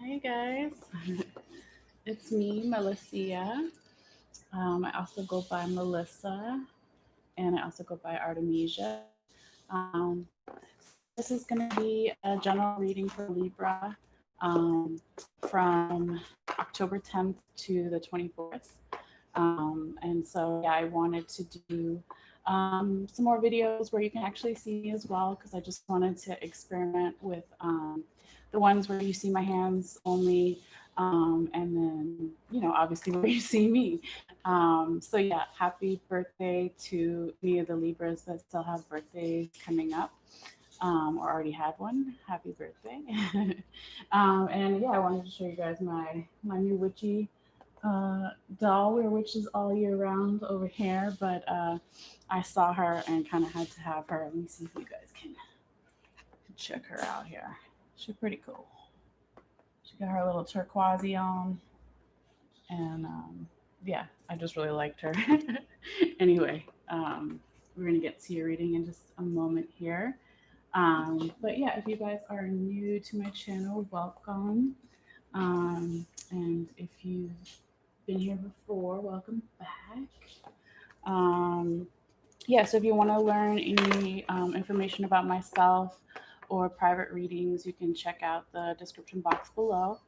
Hey guys, it's me, Malessea. I also go by Melissa, and I also go by Artemisia. So this is going to be a general reading for Libra um, from October 10th to the 24th. And so, yeah, I wanted to do some more videos where you can actually see me as well because I just wanted to experiment with the ones where you see my hands only. And then, obviously where you see me. So, yeah, happy birthday to any of the Libras that still have birthdays coming up or already had one. Happy birthday. And yeah, I wanted to show you guys my new witchy doll. Wear witches all year round over here, but I saw her and kind of had to have her. Let me see if you guys can check her out here. She's pretty cool. She got her little turquoise on, and yeah, I just really liked her. Anyway, we're gonna get to your reading in just a moment here. But yeah, if you guys are new to my channel, welcome. And if you've been here before, welcome back. Um, yeah, so if you want to learn any information about myself or private readings, you can check out the description box below.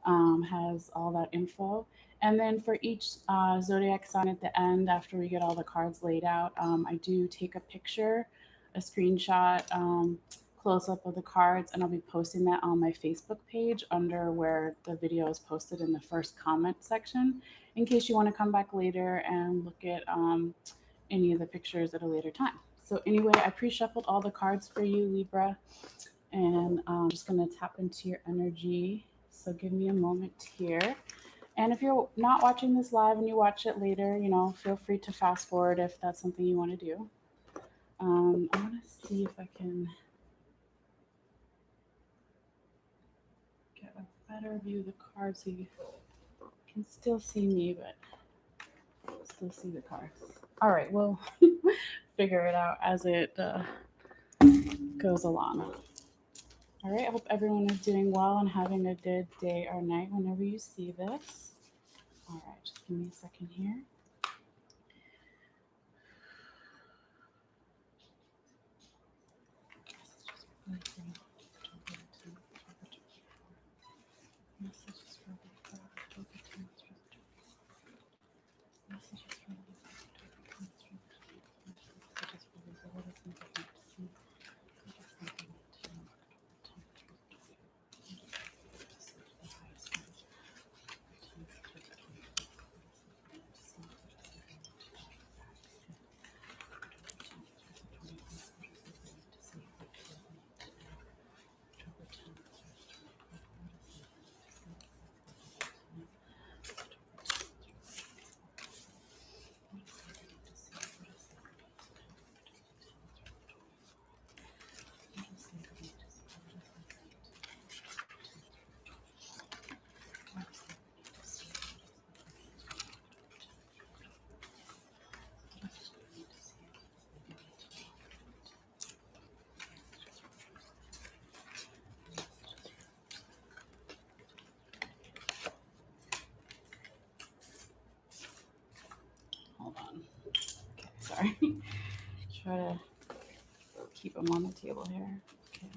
Has all that info. And then for each zodiac sign at the end, after we get all the cards laid out, I do take a picture, a screenshot, close up of the cards, and I'll be posting that on my Facebook page under where the video is posted in the first comment section in case you want to come back later and look at any of the pictures at a later time. So anyway, I pre-shuffled all the cards for you, Libra, and I'm just going to tap into your energy. So give me a moment here. And if you're not watching this live and you watch it later, feel free to fast forward if that's something you want to do. I want to see if I can get a better view of the cards so you can still see me, but still see the cards. All right, we'll figure it out as it goes along. All right, I hope everyone is doing well and having a good day or night whenever you see this. All right, just give me a second here. Messages for Libra, October 10th through the 24th. Messages for Libra, October 10th through the 24th. Messages for Libra, what is important to see? What is important to know? October 10th through the 24th. To see the highest one. October 10th through the 24th. What is important to see? What is important to know? October 10th through the 24th. What is important to see? What is important to know? October 10th through the 24th. What is important to see? Hold on. Okay, sorry. Try to keep them on the table here. Okay.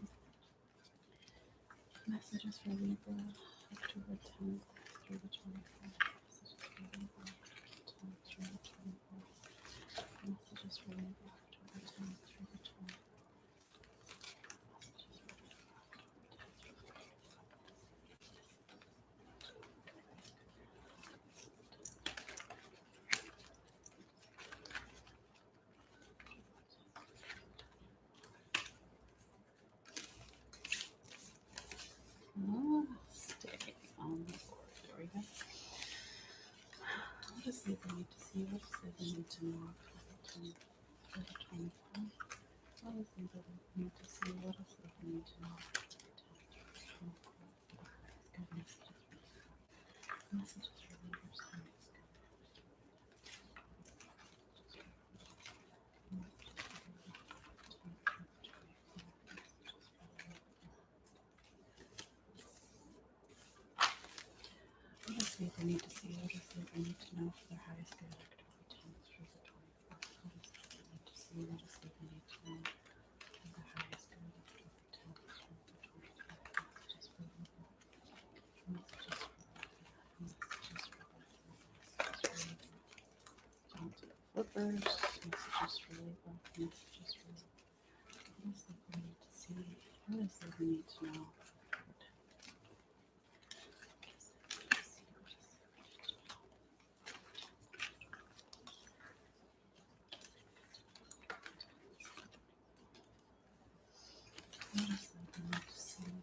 Messages for Libra, October 10th through the 24th. Messages for Libra, October 10th through the 24th. Messages for Libra, October 10th through the 24th. Messages for Libra, October 10th through the 24th. Stay on the board. There we go. What does Libra need to see? What does Libra need to know? October 10th through the 24th. What does Libra need to see? What does Libra need to know? Good messages for Libra. Messages for Libra. need to see? What is it I need to know for their highest good? October 10th through the 24th. What is it I need to see? What is it I need to know for the highest good? October 10th through the 24th. Messages for Libra. Messages for Libra. Messages for Libra. Messages for Libra. Don't do flippers. Messages for Libra. Messages for Libra. What is it we need to see? What is it we need to know? What is it we need to see?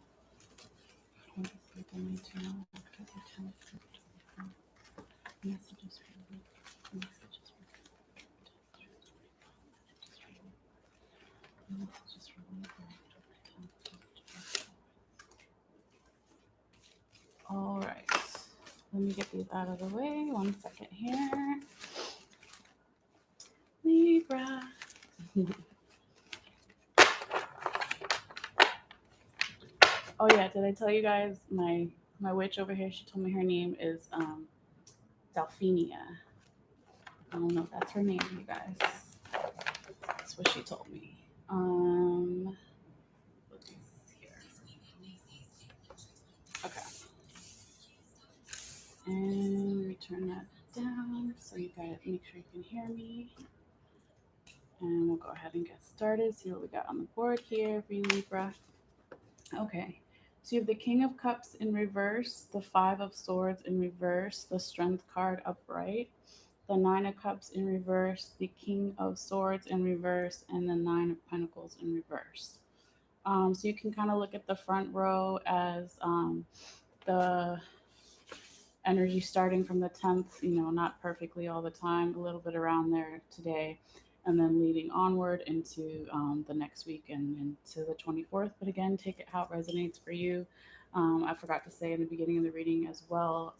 What is it we need to know? October 10th through October 4th. Messages for Libra. Messages for Libra. Messages for Libra. October 10th through October 4th. All right. Let me get these out of the way. 1 second here. Libra. Oh yeah, did I tell you guys my witch over here? She told me her name is Delphinia. I don't know if that's her name, you guys. That's what she told me. Let's see here. Okay, and let me turn that down so you guys make sure you can hear me. And we'll go ahead and get started. See what we got on the board here for you, Libra. Okay. So you have the King of Cups in reverse, the Five of Swords in reverse, the Strength card upright, the Nine of Cups in reverse, the King of Swords in reverse, and the Nine of Pentacles in reverse. So you can kind of look at the front row as the energy starting from the 10th, not perfectly all the time, a little bit around there today, and then leading onward into the next week and into the 24th. But again, take it how it resonates for you. I forgot to say in the beginning of the reading as well,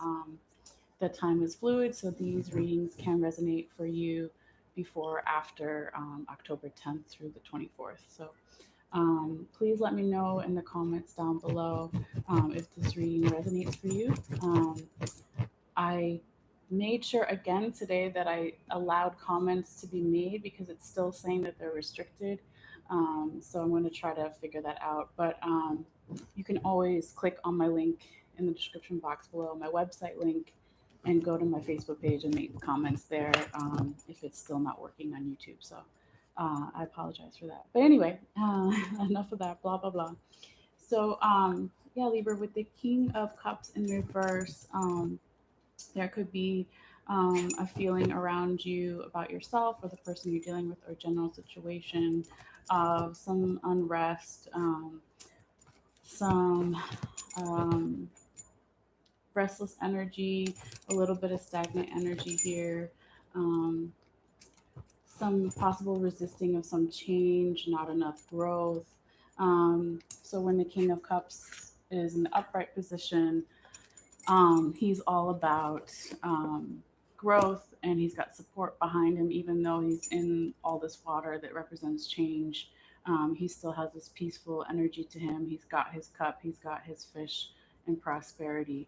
the time is fluid, so these readings can resonate for you before or after October 10th through the 24th. So please let me know in the comments down below if this reading resonates for you. I made sure again today that I allowed comments to be made because it's still saying that they're restricted. So I'm going to try to figure that out. But you can always click on my link in the description box below, my website link, and go to my Facebook page and make comments there if it's still not working on YouTube. So I apologize for that. But anyway, enough of that, blah, blah, blah. So yeah, Libra, with the King of Cups in reverse, there could be a feeling around you about yourself or the person you're dealing with or general situation of some unrest, some restless energy, a little bit of stagnant energy here, um, some possible resisting of some change, not enough growth. So when the King of Cups is in the upright position, he's all about growth, and he's got support behind him, even though he's in all this water that represents change. He still has this peaceful energy to him. He's got his cup, he's got his fish and prosperity.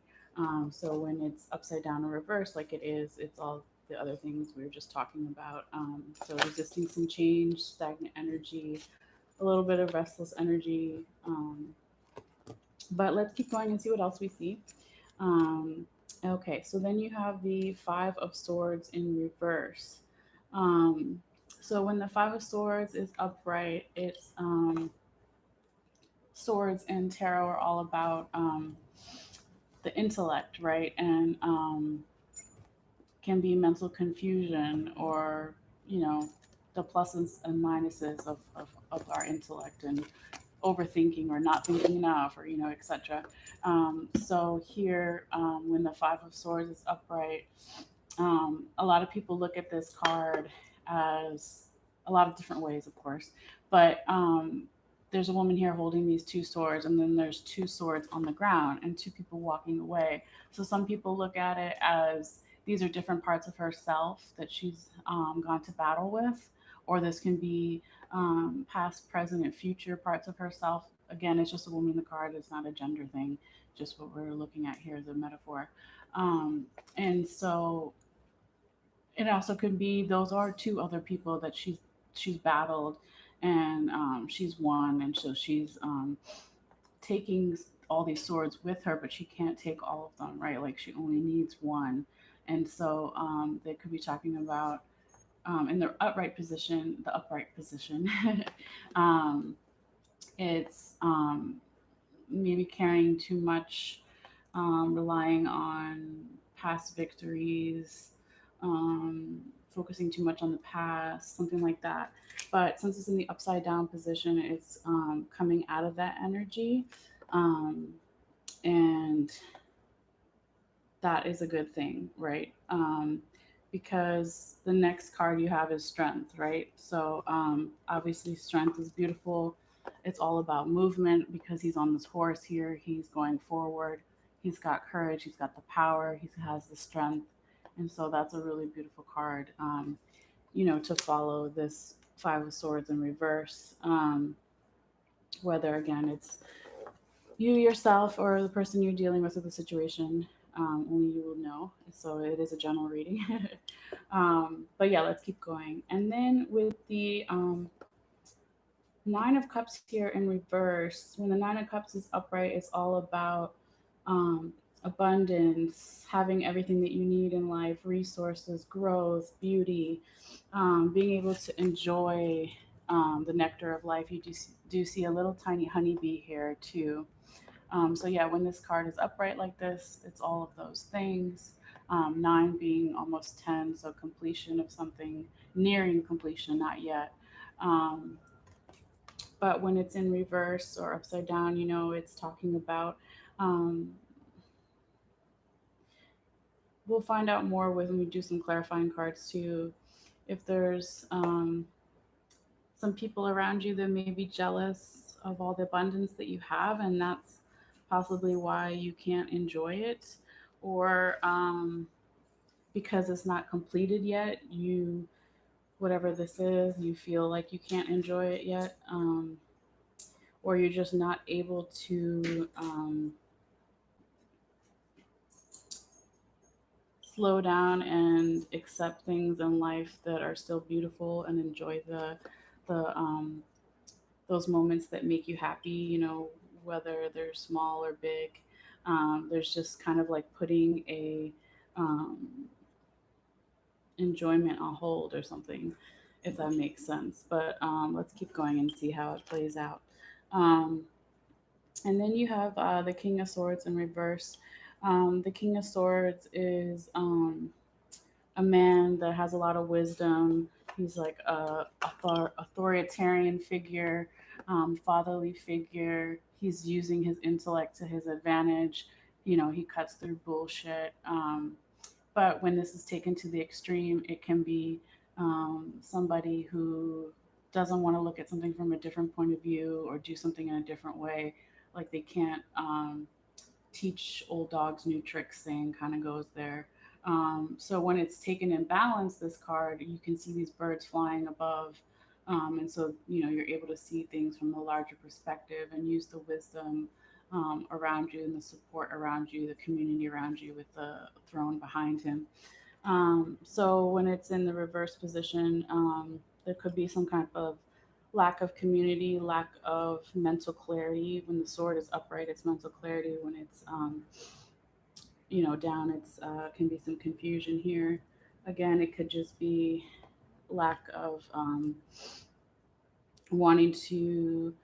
So when it's upside down or reverse, like it is, it's all the other things we were just talking about. So resisting some change, stagnant energy, a little bit of restless energy. But let's keep going and see what else we see. Um, okay, so then you have the Five of Swords in reverse. Um, so when the Five of Swords is upright, it's swords and tarot are all about the intellect, right? And can be mental confusion or, you know, the pluses and minuses of our intellect and overthinking or not thinking enough or, etc. So here, when the Five of Swords is upright, a lot of people look at this card as a lot of different ways, of course, but there's a woman here holding these two swords, and then there's two swords on the ground and two people walking away. So some people look at it as these are different parts of herself that she's gone to battle with, or this can be past, present, and future parts of herself. Again, it's just a woman in the card. It's not a gender thing. Just what we're looking at here is a metaphor. Um, and so it also could be those are two other people that she's battled, and she's won, and so she's taking all these swords with her, but she can't take all of them, right? Like she only needs one, and so they could be talking about in the upright position. um, it's maybe carrying too much, relying on past victories, um, focusing too much on the past, something like that. But since it's in the upside down position, it's coming out of that energy. Um, and that is a good thing, right? Because the next card you have is strength, right? So obviously, strength is beautiful. It's all about movement because he's on this horse here. He's going forward. He's got courage. He's got the power. He has the strength. And so that's a really beautiful card, to follow this Five of Swords in reverse. Whether, again, it's you yourself or the person you're dealing with the situation, only you will know. So it is a general reading. But yeah, let's keep going. And then with the Nine of Cups here in reverse, when the Nine of Cups is upright, it's all about abundance, having everything that you need in life, resources, growth, beauty, being able to enjoy the nectar of life. You do see a little tiny honeybee here too. So yeah, when this card is upright like this, it's all of those things. Nine being almost 10, so completion of something, nearing completion, not yet. Um, but when it's in reverse or upside down, it's talking about. Um, we'll find out more when we do some clarifying cards too. If there's some people around you that may be jealous of all the abundance that you have, and that's possibly why you can't enjoy it, or because it's not completed yet, whatever this is, you feel like you can't enjoy it yet, or you're just not able to slow down and accept things in life that are still beautiful and enjoy the those moments that make you happy, whether they're small or big. There's just kind of like putting a um, enjoyment on hold or something, if that makes sense. But let's keep going and see how it plays out. Um, and then you have the King of Swords in reverse. The King of Swords is a man that has a lot of wisdom. He's like a authoritarian figure, fatherly figure. He's using his intellect to his advantage. He cuts through bullshit. But when this is taken to the extreme, it can be somebody who doesn't want to look at something from a different point of view or do something in a different way. Like they can't teach old dogs new tricks saying kind of goes there. So when it's taken in balance, this card, you can see these birds flying above. And so, you're able to see things from a larger perspective and use the wisdom around you and the support around you, the community around you with the throne behind him. So when it's in the reverse position, there could be some kind of lack of community, lack of mental clarity. When the sword is upright, it's mental clarity. When it's down, it's can be some confusion here. Again, it could just be lack of wanting to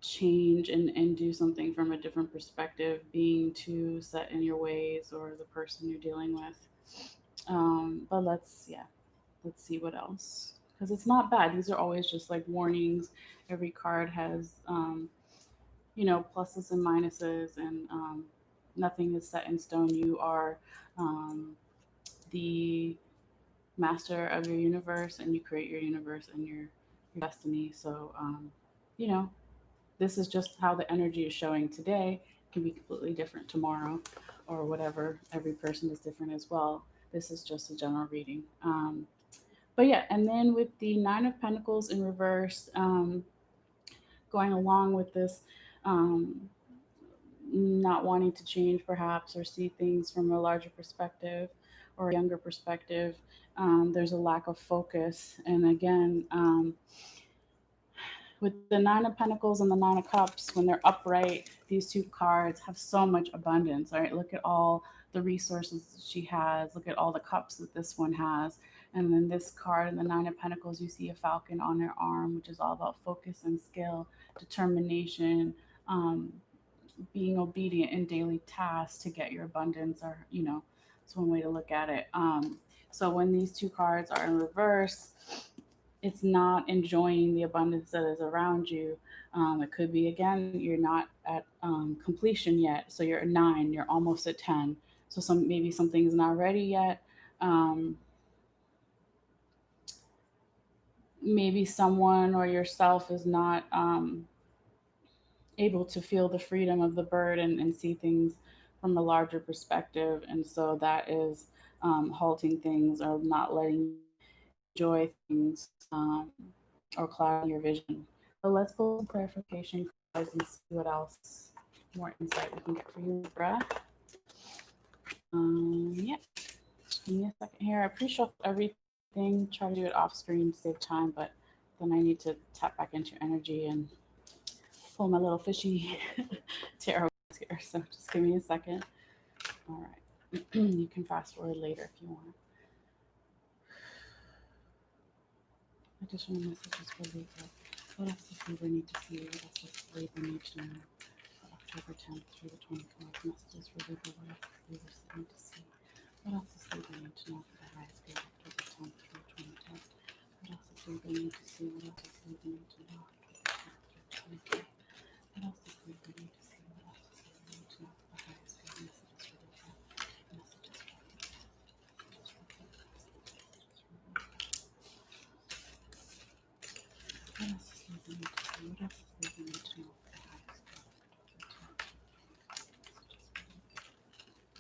change and do something from a different perspective, being too set in your ways or the person you're dealing with. But let's see what else. Because it's not bad. These are always just like warnings. Every card has, pluses and minuses, and nothing is set in stone. You are the master of your universe, and you create your universe and your destiny. So, you know, this is just how the energy is showing today. It can be completely different tomorrow, or whatever. Every person is different as well. This is just a general reading. But yeah, and then with the Nine of Pentacles in reverse, going along with this, um, not wanting to change perhaps or see things from a larger perspective or a younger perspective, there's a lack of focus. And again, with the Nine of Pentacles and the Nine of Cups, when they're upright, these two cards have so much abundance, right? Look at all the resources that she has. Look at all the cups that this one has. And then this card in the Nine of Pentacles, you see a falcon on her arm, which is all about focus and skill, determination, um, being obedient in daily tasks to get your abundance, or, it's one way to look at it. So when these two cards are in reverse, it's not enjoying the abundance that is around you. It could be, again, you're not at completion yet, so you're at 9, you're almost at 10. So maybe something's not ready yet. Um, Maybe someone or yourself is not able to feel the freedom of the bird and see things from a larger perspective, and so that is halting things or not letting you enjoy things, or clouding your vision. So let's pull some clarification cards and see what else, more insight we can get for you, Libra. Yeah, just give me a second here. I pre-shuffled everything, try to do it off screen to save time, but then I need to tap back into your energy and pull my little fishy tarot cards here. So just give me a second. All right. You can fast forward later if you want. Additional messages for Libra. What else does Libra need to see? What else does Libra need to know? October 10th through the 24th. Messages for Libra. What else does Libra need to see? What else does Libra need to know for the highest good? October 10th through 2010th. What else does Libra need to see? What else does Libra need to know? October 10th through 2010th. What else does Libra need to see? What else does Libra need to know for the highest good? Messages for Libra. Messages for Libra. Messages for Libra. What else does Libra need to see? What else does Libra need to know for the highest good? October 10th.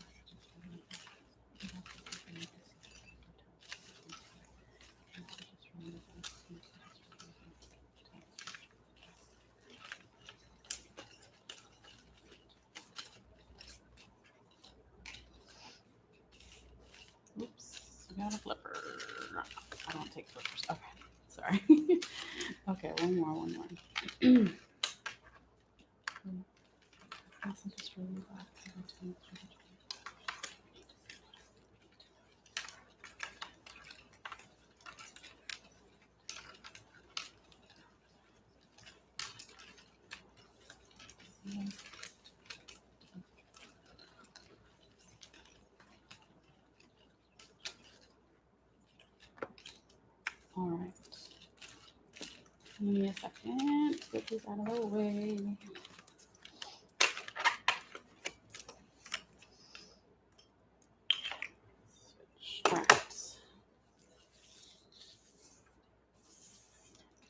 Messages for Libra. What else does Libra need to see? Messages for Libra. Messages for Libra. Oops, I got a flipper. I don't take flippers. Okay, sorry. Okay, one more, one more. Messages for Libra. All right. Give me a second to get this out of the way. Switch. All right.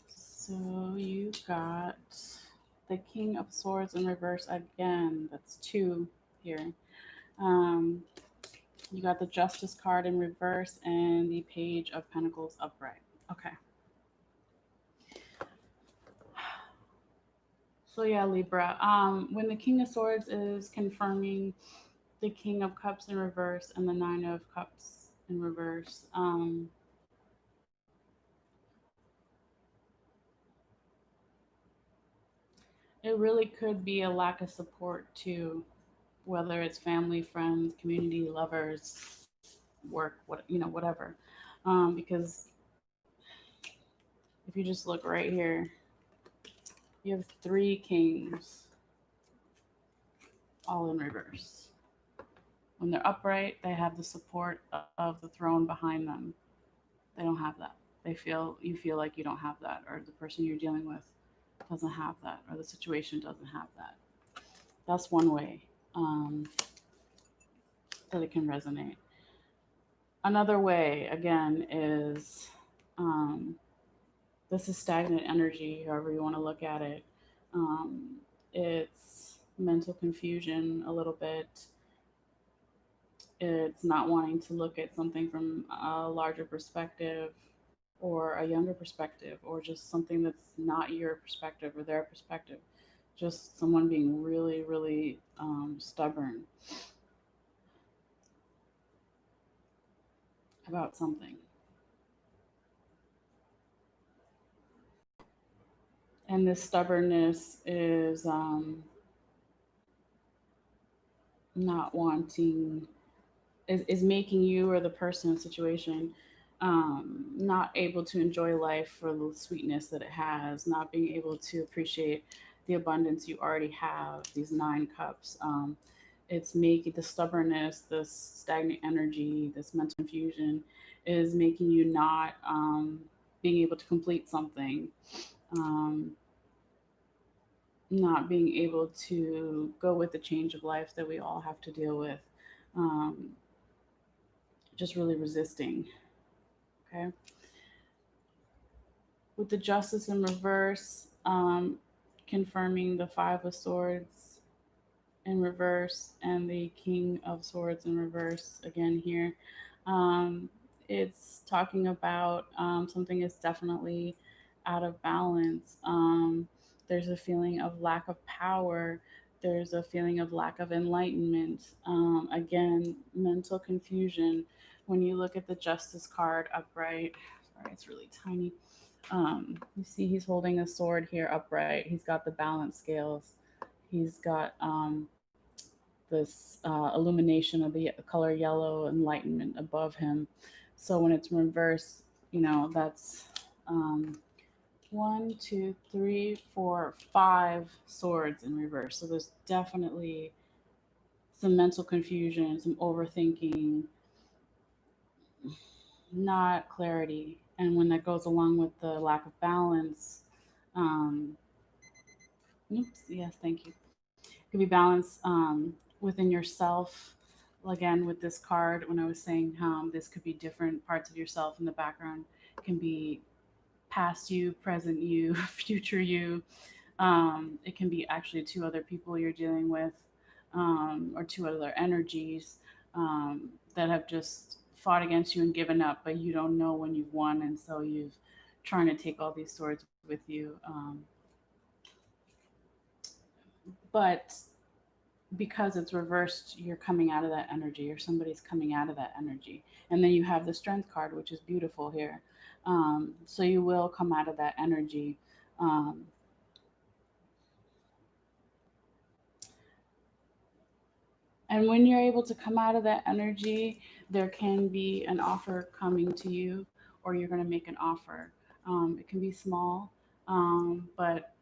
So you got the King of Swords in reverse again. That's two here. Um, you got the Justice card in reverse and the Page of Pentacles upright. Okay. So yeah, Libra. When the King of Swords is confirming the King of Cups in reverse and the Nine of Cups in reverse, it really could be a lack of support too, whether it's family, friends, community, lovers, work, whatever. Because if you just look right here, you have three kings all in reverse. When they're upright, they have the support of the throne behind them. They don't have that. You feel like you don't have that, or the person you're dealing with doesn't have that, or the situation doesn't have that. That's one way that it can resonate. Another way, again, is this is stagnant energy, however you want to look at it. Um, it's mental confusion a little bit. It's not wanting to look at something from a larger perspective. or a younger perspective, or just something that's not your perspective or their perspective. Just someone being really, really stubborn about something. And this stubbornness is not wanting, is making you or the person in situation not able to enjoy life for the sweetness that it has, not being able to appreciate the abundance you already have, these 9 cups. It's making the stubbornness, this stagnant energy, this mental confusion is making you not being able to complete something, um, not being able to go with the change of life that we all have to deal with. Um, just really resisting. Okay. With the Justice in reverse, confirming the Five of Swords in reverse and the King of Swords in reverse again here. Um, it's talking about something is definitely out of balance. There's a feeling of lack of power. There's a feeling of lack of enlightenment. Again, mental confusion. When you look at the Justice card upright, sorry, it's really tiny. You see, he's holding a sword here upright. He's got the balance scales. He's got this illumination of the color yellow, enlightenment above him. So when it's reversed, that's um, 1, 2, 3, 4, 5 swords in reverse. So there's definitely some mental confusion, some overthinking, not clarity. And when that goes along with the lack of balance, um, oops, yes, thank you. It could be balance within yourself. Again, with this card, when I was saying how this could be different parts of yourself in the background, it can be past you, present you, future you. It can be actually 2 other people you're dealing with, or 2 other energies that have just fought against you and given up, but you don't know when you've won, and so you've trying to take all these swords with you. But because it's reversed, you're coming out of that energy, or somebody's coming out of that energy. And then you have the strength card, which is beautiful here. So you will come out of that energy. Um, and when you're able to come out of that energy, there can be an offer coming to you, or you're going to make an offer. It can be small, but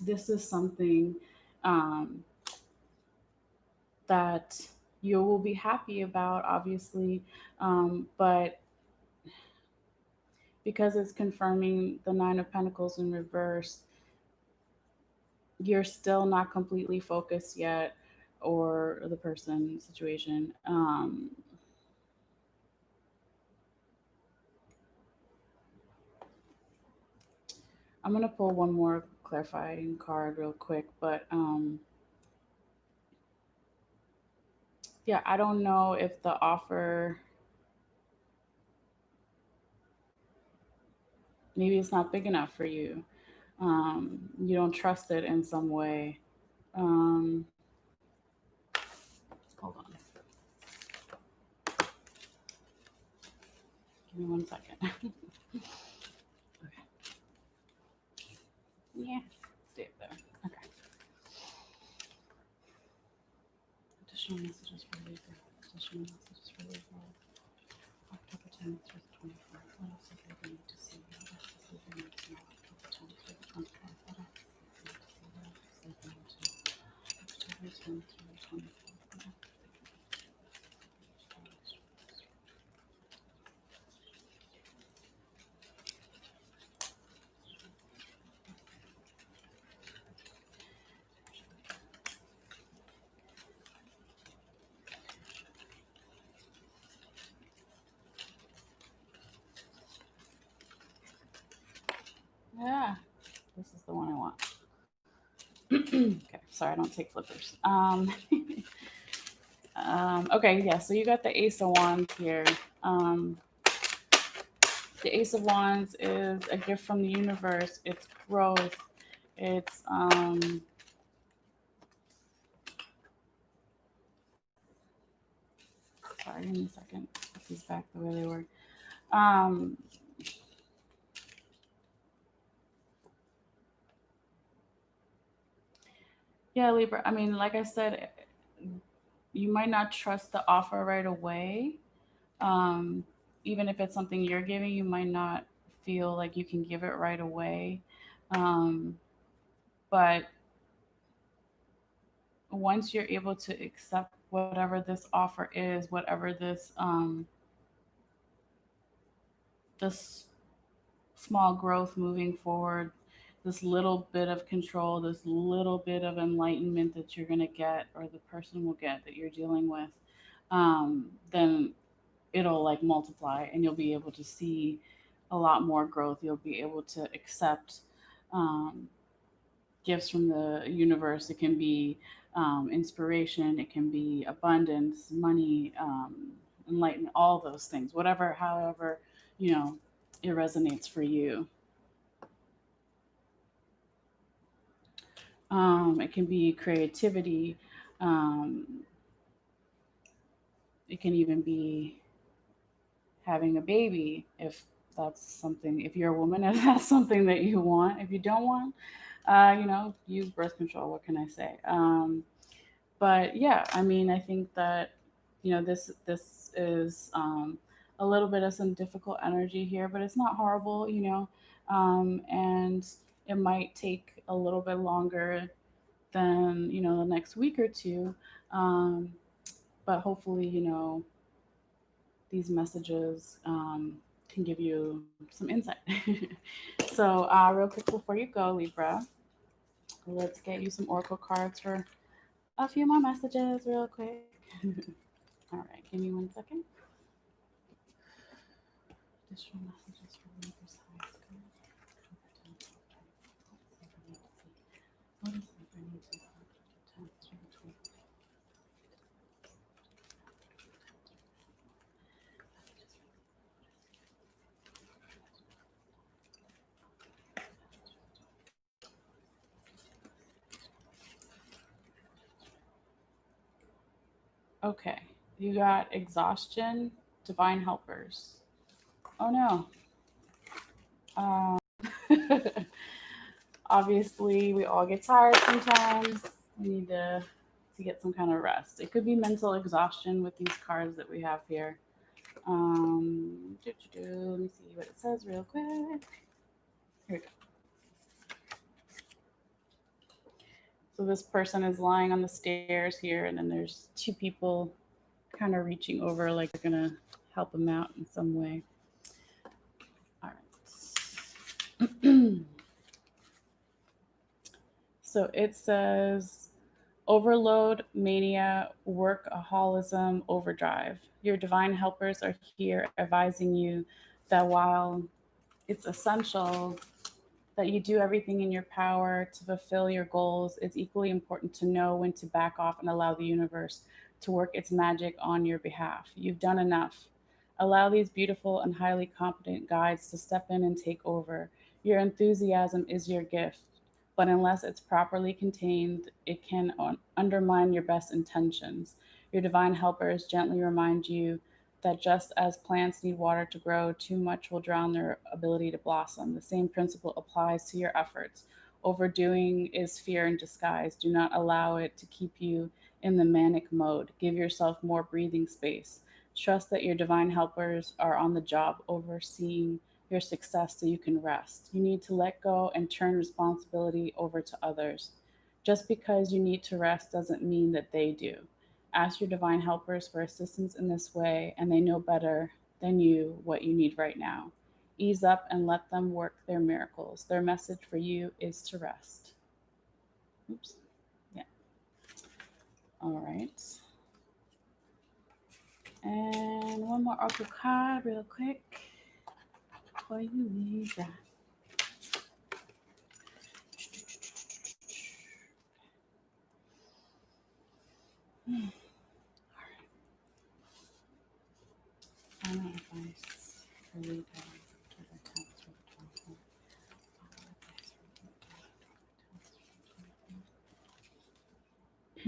this is something um, that you will be happy about, obviously, but because it's confirming the 9 of Pentacles in reverse, you're still not completely focused yet, or the person situation. I'm gonna pull one more clarifying card real quick, but yeah, I don't know if the offer, maybe it's not big enough for you. You don't trust it in some way. Um, Hold on, give me 1 second. Okay. Yeah, stay up there. Okay. Additional messages for Libra. Additional messages for Libra. October 10th through the 24th. What else is Libra need to see? What else does Libra need to know? October 10th through the 24th. What else does Libra need to see? What else does Libra need to know? October 10th through the 24th. What else? Yeah, this is the one I want. Okay, sorry, I don't take flippers. Okay, yeah, so you got the Ace of Wands here. Um, The Ace of Wands is a gift from the universe. It's growth. It's sorry, give me a second. Put these back the way they were. Um, yeah, Libra. I mean, like I said, you might not trust the offer right away. Um, Even if it's something you're giving, you might not feel like you can give it right away. Um, but once you're able to accept whatever this offer is, whatever this small growth moving forward, this little bit of control, this little bit of enlightenment that you're going to get or the person will get that you're dealing with, then it'll like multiply and you'll be able to see a lot more growth. You'll be able to accept um, gifts from the universe. It can be inspiration, it can be abundance, money, enlightenment, all those things, whatever, however, you know, it resonates for you. It can be creativity. Um, it can even be having a baby if that's something, if you're a woman and that's something that you want. If you don't want, use birth control. What can I say? But yeah, I mean, I think that this is a little bit of some difficult energy here, but it's not horrible, and it might take a little bit longer than the next week or two, um, but hopefully these messages can give you some insight. So, real quick before you go, Libra, let's get you some oracle cards for a few more messages, real quick. All right, give me 1 second. Additional messages for Libra's highest good. What does Libra need to Okay, you got exhaustion, divine helpers. Oh no. Um, Obviously, we all get tired sometimes. We need to get some kind of rest. It could be mental exhaustion with these cards that we have here. Let me see what it says real quick. Here we go. So this person is lying on the stairs here, and then there's two people kind of reaching over, like they're gonna help him out in some way. All right. So it says overload, mania, workaholism, overdrive. Your divine helpers are here advising you that while it's essential that you do everything in your power to fulfill your goals, it's equally important to know when to back off and allow the universe to work its magic on your behalf. You've done enough. Allow these beautiful and highly competent guides to step in and take over. Your enthusiasm is your gift, but unless it's properly contained, it can undermine your best intentions. Your divine helpers gently remind you that just as plants need water to grow, too much will drown their ability to blossom. The same principle applies to your efforts. Overdoing is fear in disguise. Do not allow it to keep you in the manic mode. Give yourself more breathing space. Trust that your divine helpers are on the job overseeing your success so you can rest. You need to let go and turn responsibility over to others. Just because you need to rest doesn't mean that they do. Ask your divine helpers for assistance in this way, and they know better than you what you need right now. Ease up and let them work their miracles. Their message for you is to rest. Oops. Yeah. All right. And one more oracle card, real quick, for you, Libra. Final advice for Libra.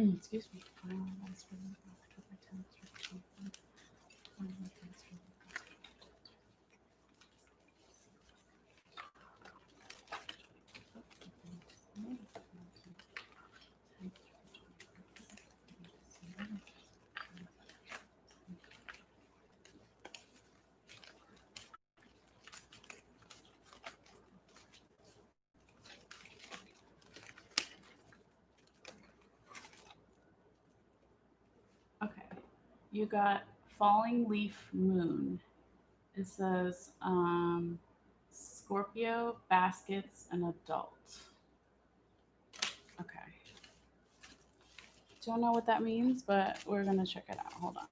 Excuse me. That's for October 10th through 24th. That's for Okay, you got falling leaf moon. It says Scorpio, baskets, and adult. Okay. Don't know what that means, but we're gonna check it out. Hold on.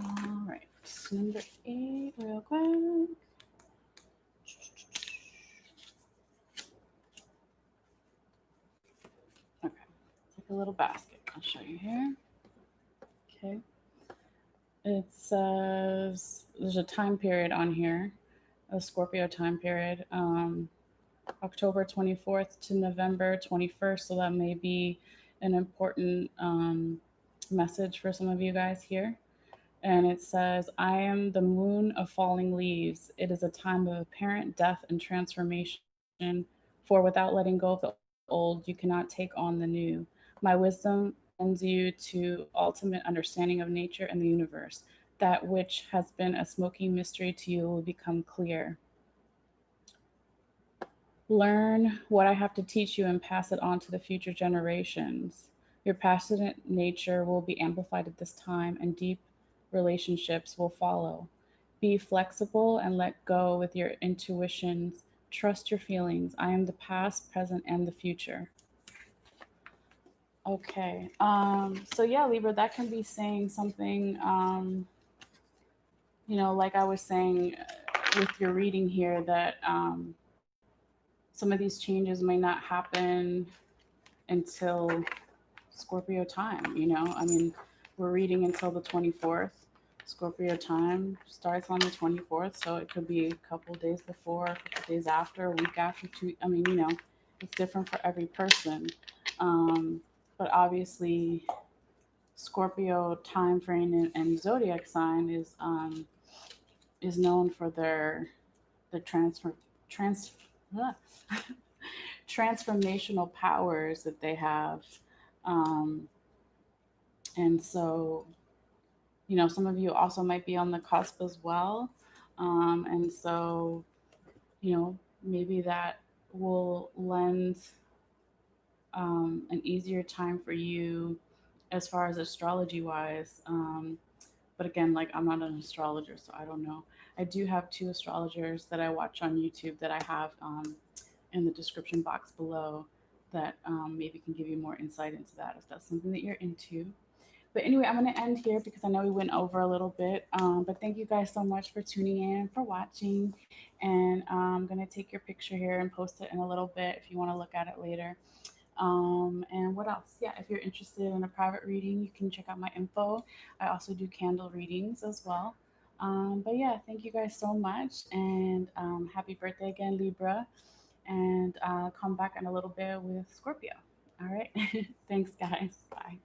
All right, number 8, real quick. Okay, it's like a little basket. I'll show you here. Okay. It says there's a time period on here, a Scorpio time period, October 24th to November 21st. So that may be an important message for some of you guys here. And it says, I am the moon of falling leaves. It is a time of apparent death and transformation. For without letting go of the old, you cannot take on the new. My wisdom lends you to ultimate understanding of nature and the universe. That which has been a smoky mystery to you will become clear. Learn what I have to teach you and pass it on to the future generations. Your passionate nature will be amplified at this time, and deep relationships will follow. Be flexible and let go with your intuitions. Trust your feelings. I am the past, present, and the future. Okay. So yeah, Libra, that can be saying something. Like I was saying with your reading here, that some of these changes may not happen until Scorpio time, I mean, we're reading until the 24th. Scorpio time starts on the 24th, so it could be a couple days before, a couple days after, a week after, two. I mean, it's different for every person. Um, but obviously, Scorpio time frame and zodiac sign is known for their trans transformational powers that they have. Um, and so, some of you also might be on the cusp as well. And so, maybe that will lend an easier time for you as far as astrology wise. But again, like I'm not an astrologer, so I don't know. I do have two astrologers that I watch on YouTube that I have in the description box below that maybe can give you more insight into that if that's something that you're into. But anyway, I'm going to end here because I know we went over a little bit. But thank you guys so much for tuning in, for watching. And I'm going to take your picture here and post it in a little bit if you want to look at it later. And what else? Yeah, if you're interested in a private reading, you can check out my info. I also do candle readings as well. But yeah, thank you guys so much. And happy birthday again, Libra. And come back in a little bit with Scorpio. All right. Thanks, guys. Bye.